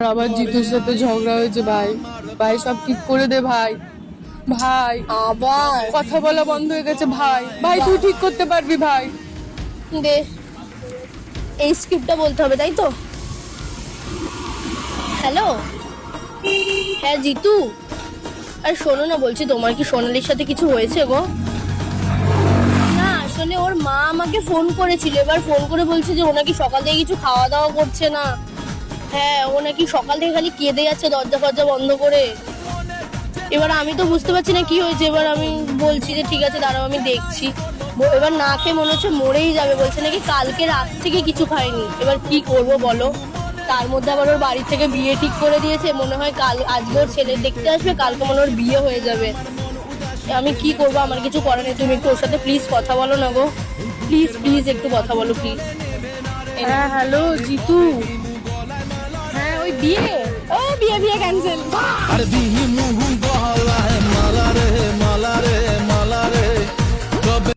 আবার জিতুর সাথে ঝগড়া হয়েছে ভাই। ভাই সব ঠিক করে দে ভাই। ভাই আবার কথা বলা বন্ধ হয়ে গেছে ভাই। ভাই তুই ঠিক করতে পারবি ভাই। দে, এই স্ক্রিপ্টটা বলতে হবে তাই তো? হ্যালো, হ্যাঁ জিতু। আর শোনো না, বলছি তোমার কি সোনালির সাথে কিছু হয়েছে গো? না আসলে ওর মা আমাকে ফোন করেছিল, এবার ফোন করে বলছে যে ও নাকি সকাল থেকে কিছু খাওয়া দাওয়া করছে না। হ্যাঁ, ও নাকি সকাল থেকে খালি কেঁদে যাচ্ছে দরজা ফরজা বন্ধ করে। এবার আমি তো বুঝতে পারছি না কি হয়েছে। এবার আমি বলছি যে ঠিক আছে দাঁড়াও আমি দেখছি। এবার না খেয়ে মনে হচ্ছে মরেই যাবে, বলছে নাকি কালকে রাত থেকে কিছু খায়নি। এবার কি করব বলো? তার মধ্যে আবার ওর বাড়ি থেকে বিয়ে ঠিক করে দিয়েছে, মনে হয় আজকে ওর ছেলে দেখতে আসবে, কালকে মনে ওর বিয়ে হয়ে যাবে। আমি কি করব, আমার কিছু করার নেই। তুমি একটু ওর সাথে প্লিজ কথা বলো না গো, প্লিজ প্লিজ একটু কথা বলো প্লিজ। হ্যাঁ হ্যালো জিতু। হ্যাঁ ওই বিয়ে, ও বিয়ে বিয়ে ক্যান্সেল।